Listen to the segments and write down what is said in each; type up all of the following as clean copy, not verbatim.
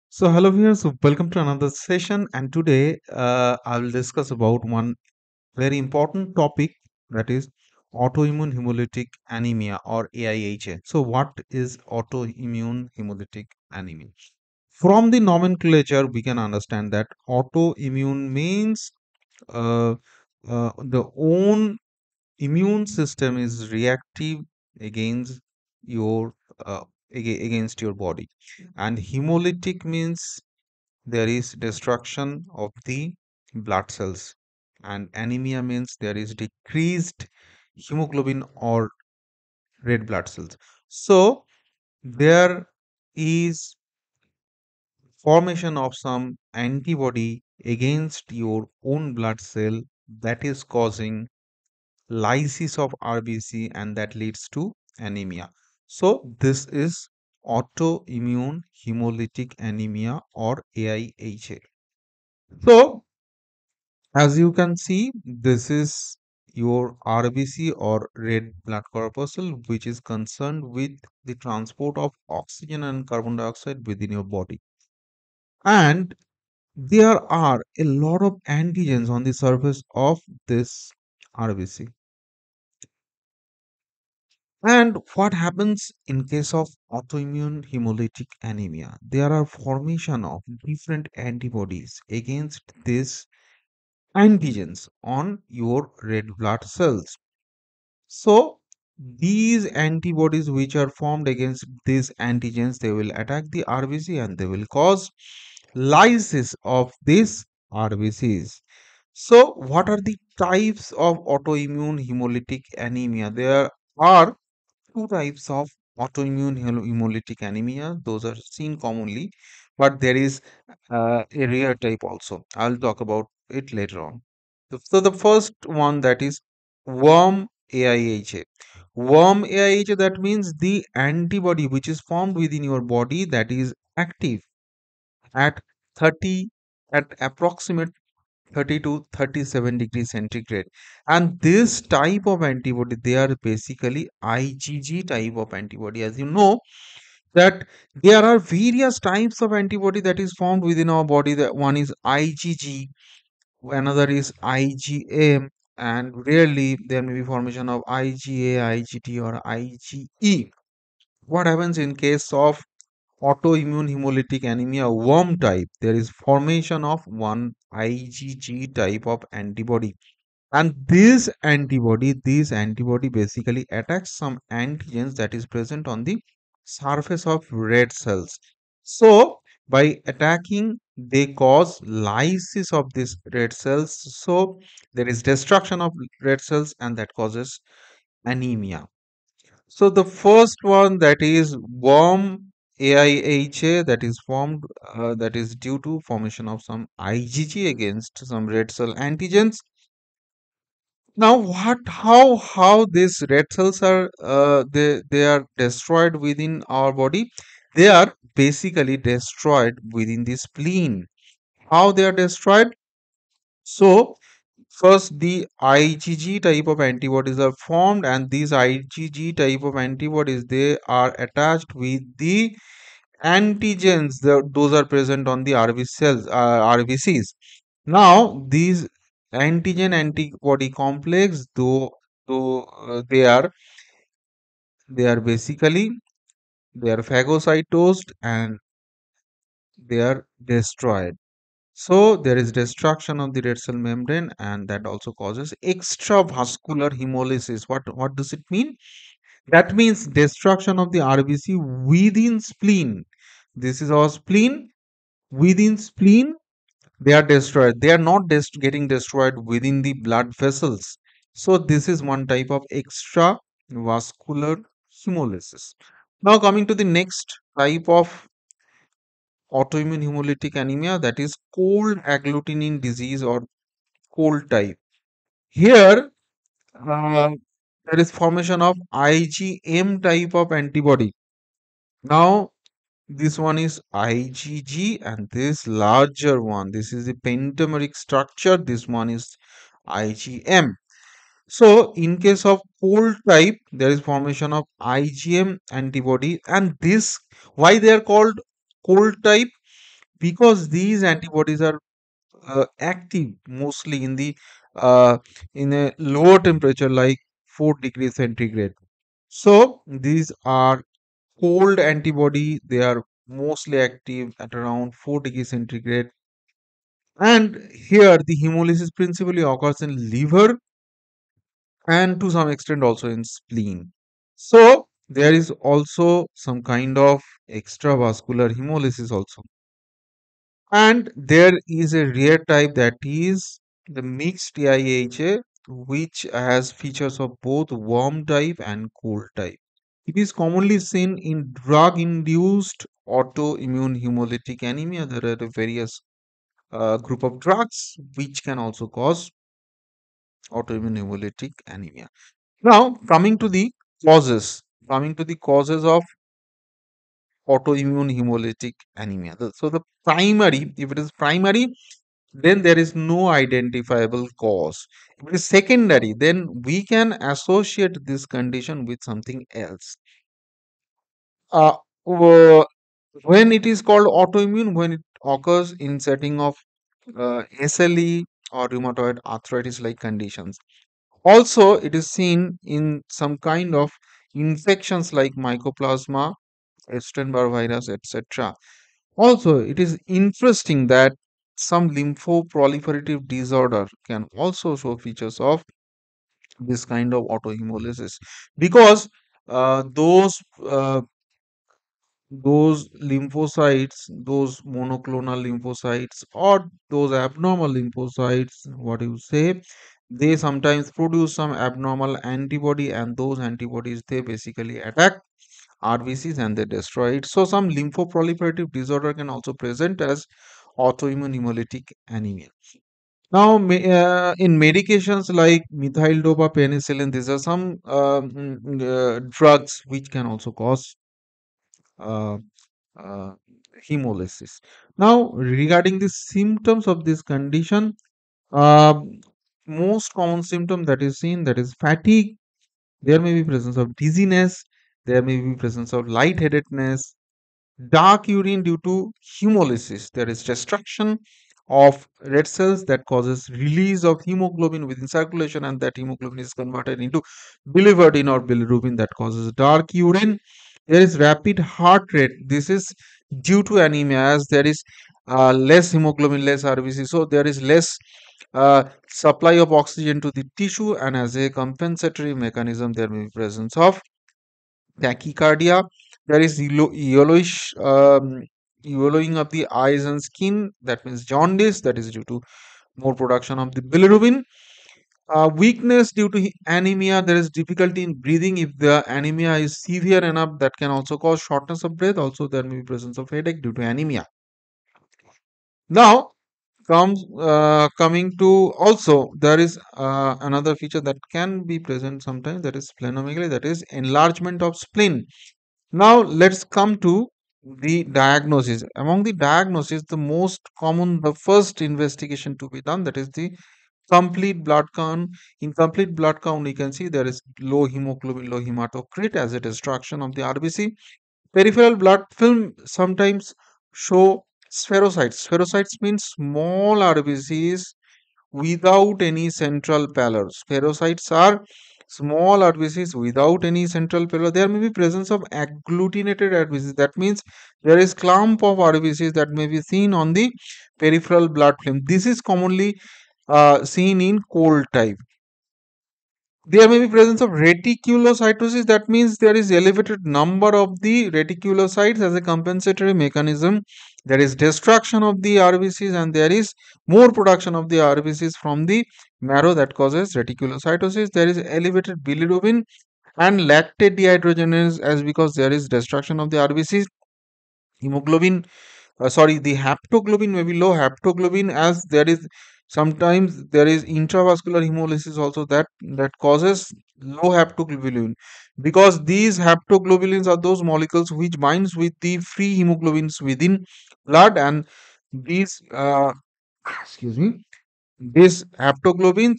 So, hello viewers, welcome to another session. And today I will discuss about one very important topic, that is autoimmune hemolytic anemia or AIHA. So, what is autoimmune hemolytic anemia? From the nomenclature, we can understand that autoimmune means uh, the own immune system is reactive against your against your body, and hemolytic means there is destruction of the blood cells, and anemia means there is decreased hemoglobin or red blood cells. So there is formation of some antibody against your own blood cell that is causing lysis of RBC, and that leads to anemia. So this is autoimmune hemolytic anemia or AIHA. So as you can see, this is your RBC or red blood corpuscle, which is concerned with the transport of oxygen and carbon dioxide within your body. And there are a lot of antigens on the surface of this RBC. And what happens in case of autoimmune hemolytic anemia? There are formation of different antibodies against these antigens on your red blood cells. So these antibodies which are formed against these antigens, they will attack the RBC and they will cause lysis of these RBCs. So what are the types of autoimmune hemolytic anemia? There are two types of autoimmune hemolytic anemia. Those are seen commonly, but there is a rare type also. I'll talk about it later on. So the first one, that is worm AIHA. Worm AIHA, that means the antibody which is formed within your body that is active at 30 at approximate 30 to 37 degrees centigrade, and this type of antibody, they are basically IgG type of antibody. As you know that there are various types of antibody that is formed within our body. That one is IgG, another is IgM, and rarely there may be formation of IgA, IgT, or IgE. What happens in case of autoimmune hemolytic anemia worm type? There is formation of one IgG type of antibody, and this antibody basically attacks some antigens that is present on the surface of red cells. So by attacking, they cause lysis of these red cells. So there is destruction of red cells, and that causes anemia. So the first one, that is worm AIHA, that is formed, that is due to formation of some IgG against some red cell antigens. Now, how these red cells are they are destroyed within our body? They are basically destroyed within the spleen. How they are destroyed? So first, the IgG type of antibodies are formed, and these IgG type of antibodies, they are attached with the antigens. Those are present on the RBC cells, RBCs. Now these antigen antibody complex, though they are basically they are phagocytosed and they are destroyed. So there is destruction of the red cell membrane, and that also causes extravascular hemolysis. What does it mean? That means destruction of the RBC within spleen. This is our spleen. Within spleen, they are destroyed. They are not getting destroyed within the blood vessels. So this is one type of extravascular hemolysis. Now coming to the next type of autoimmune hemolytic anemia, that is cold agglutinin disease or cold type. Here there is formation of IgM type of antibody. Now this one is IgG, and this larger one, this is the pentameric structure. This one is IgM. So in case of cold type, there is formation of IgM antibody, and this, why they are called cold type? because these antibodies are active mostly uh, in a lower temperature like 4 degrees centigrade. So these are cold antibody. They are mostly active at around 4 degrees centigrade. And here the hemolysis principally occurs in liver and to some extent also in spleen. So there is also some kind of extravascular hemolysis also. And there is a rare type that is the mixed AIHA, which has features of both warm type and cold type. It is commonly seen in drug induced autoimmune hemolytic anemia. There are various group of drugs which can also cause autoimmune hemolytic anemia. Now, coming to the causes of autoimmune hemolytic anemia. So, the primary, if it is primary, then there is no identifiable cause. If it is secondary, then we can associate this condition with something else. Uh, w- when it is called autoimmune, when it occurs in setting of SLE or rheumatoid arthritis like conditions. Also, it is seen in some kind of infections like mycoplasma, Epstein-Barr virus, etc. Also, it is interesting that some lymphoproliferative disorder can also show features of this kind of autohemolysis because uh, those lymphocytes, those monoclonal lymphocytes, or those abnormal lymphocytes, what you say, they sometimes produce some abnormal antibody, and those antibodies they basically attack RBCs and they destroy it. So, some lymphoproliferative disorder can also present as autoimmune hemolytic anemia. Now, in medications like methyl dopa penicillin, these are some drugs which can also cause uh, uh, hemolysis. Now, regarding the symptoms of this condition, most common symptom that is seen, that is fatigue. There may be presence of dizziness. There may be presence of lightheadedness, dark urine due to hemolysis. There is destruction of red cells that causes release of hemoglobin within circulation, and that hemoglobin is converted into biliverdin or bilirubin that causes dark urine. There is rapid heart rate. This is due to anemia, as there is less hemoglobin, less RBC, so there is less supply of oxygen to the tissue, and as a compensatory mechanism, there may be presence of tachycardia. There is yellowish yellowing of the eyes and skin. That means jaundice. That is due to more production of the bilirubin. Weakness due to anemia. There is difficulty in breathing. If the anemia is severe enough, that can also cause shortness of breath. Also, there may be presence of headache due to anemia. Now, coming to also there is another feature that can be present sometimes, that is splenomegaly, that is enlargement of spleen. Now let's come to the diagnosis. Among the diagnosis, the most common, the first investigation to be done, that is the complete blood count. In complete blood count, you can see there is low hemoglobin, low hematocrit as a destruction of the RBC. Peripheral blood film sometimes show spherocytes. Spherocytes means small RBCs without any central pallor. Spherocytes are small RBCs without any central pallor. There may be presence of agglutinated RBCs. That means there is clump of RBCs that may be seen on the peripheral blood film. This is commonly seen in cold type. There may be presence of reticulocytosis. That means there is elevated number of the reticulocytes as a compensatory mechanism. There is destruction of the RBCs, and there is more production of the RBCs from the marrow that causes reticulocytosis. There is elevated bilirubin and lactate dehydrogenase, as because there is destruction of the RBCs. Hemoglobin, sorry, the haptoglobin may be low. Haptoglobin, as there is sometimes there is intravascular hemolysis also that causes low haptoglobin, because these haptoglobulins are those molecules which binds with the free hemoglobins within blood, and these excuse me, these haptoglobins,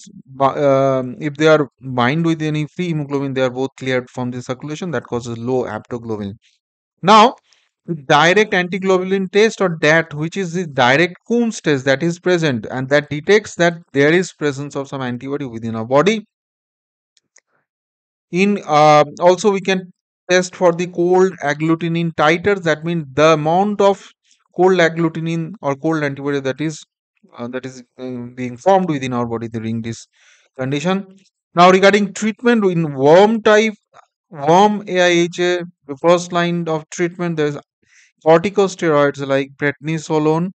if they are bind with any free hemoglobin, they are both cleared from the circulation, that causes low haptoglobin. Now, direct antiglobulin test or that which is the direct Coombs test that is present and that detects that there is presence of some antibody within our body. In also we can test for the cold agglutinin titers. That means the amount of cold agglutinin or cold antibody being formed within our body during this condition. Now regarding treatment in worm type, worm AIHA, the first line of treatment there is corticosteroids like prednisolone.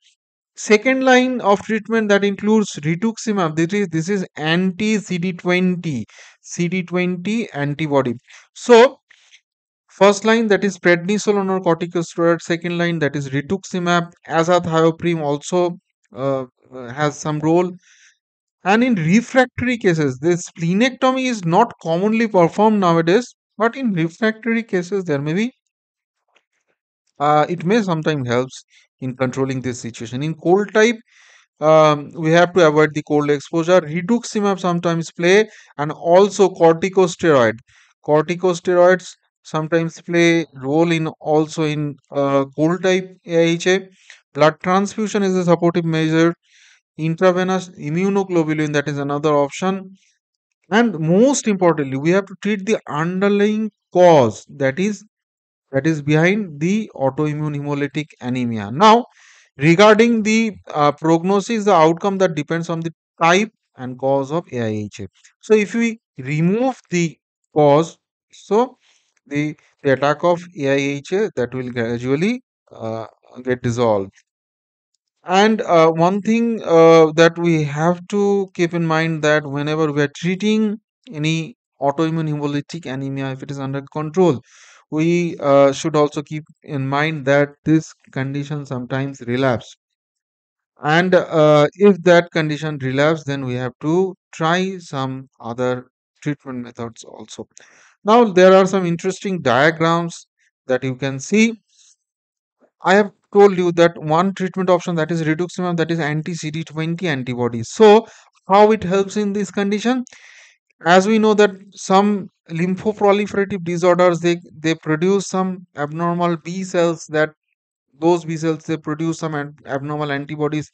Second line of treatment that includes rituximab. This is anti CD20 antibody. So first line that is prednisolone or corticosteroid. Second line that is rituximab. Azathioprine also has some role. And in refractory cases, this splenectomy is not commonly performed nowadays. But in refractory cases, there may be it may sometimes helps in controlling this situation. In cold type, we have to avoid the cold exposure. Rituximab sometimes play, and also corticosteroid. Corticosteroids sometimes play role in also in cold type AIHA. Blood transfusion is a supportive measure. Intravenous immunoglobulin, that is another option. And most importantly, we have to treat the underlying cause, that is behind the autoimmune hemolytic anemia. Now, regarding the prognosis, the outcome that depends on the type and cause of AIHA. So, if we remove the cause, so the attack of AIHA that will gradually uh, get dissolved. And one thing that we have to keep in mind that whenever we are treating any autoimmune hemolytic anemia, if it is under control, we should also keep in mind that this condition sometimes relapse. And if that condition relapse, then we have to try some other treatment methods also. Now, there are some interesting diagrams that you can see. I have told you that one treatment option that is rituximab, that is anti-CD20 antibodies. So, how it helps in this condition? As we know that some lymphoproliferative disorders they produce some abnormal B cells, that those B cells they produce some abnormal antibodies,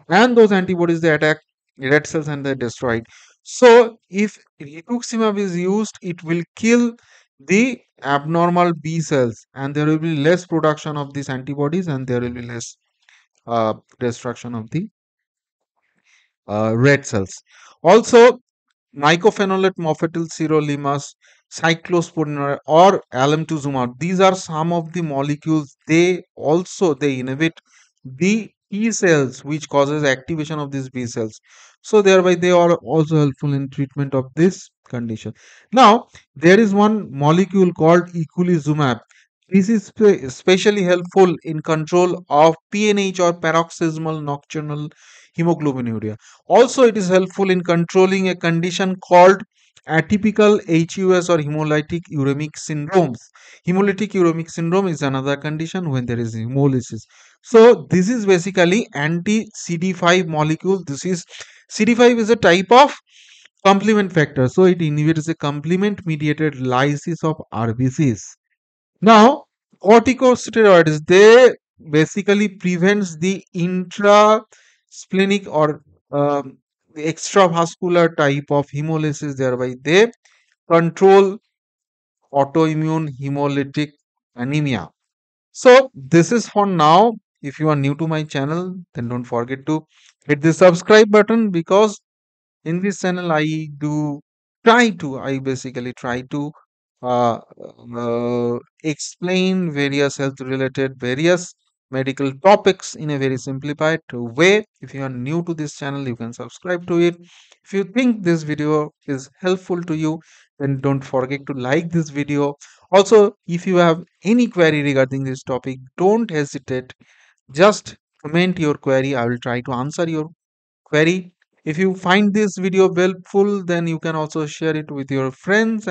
and those antibodies they attack red cells and they destroy it. So if rituximab is used, it will kill the abnormal B cells, and there will be less production of these antibodies, and there will be less destruction of the red cells. Also, mycophenolate mofetylsirolimus, cyclosporin or alemtuzumab. These are some of the molecules. They inhibit the T cells, which causes activation of these B cells. So thereby they are also helpful in treatment of this condition. Now there is one molecule called eculizumab. This is especially helpful in control of PNH or paroxysmal nocturnal hemoglobinuria. Also, it is helpful in controlling a condition called atypical HUS or hemolytic uremic syndromes. Hemolytic uremic syndrome is another condition when there is hemolysis. So, this is basically anti CD5 molecule. This is CD5 is a type of complement factor. So, it inhibits the complement mediated lysis of RBCs. Now, corticosteroids, they basically prevents the intrasplenic or the extravascular type of hemolysis, thereby they control autoimmune hemolytic anemia. So this is for now. If you are new to my channel, then don't forget to hit the subscribe button, because in this channel I basically try to uh, explain various health related various medical topics in a very simplified way. If you are new to this channel, you can subscribe to it. If you think this video is helpful to you, then don't forget to like this video. Also, if you have any query regarding this topic, don't hesitate, just comment your query. I will try to answer your query. If you find this video helpful, then you can also share it with your friends.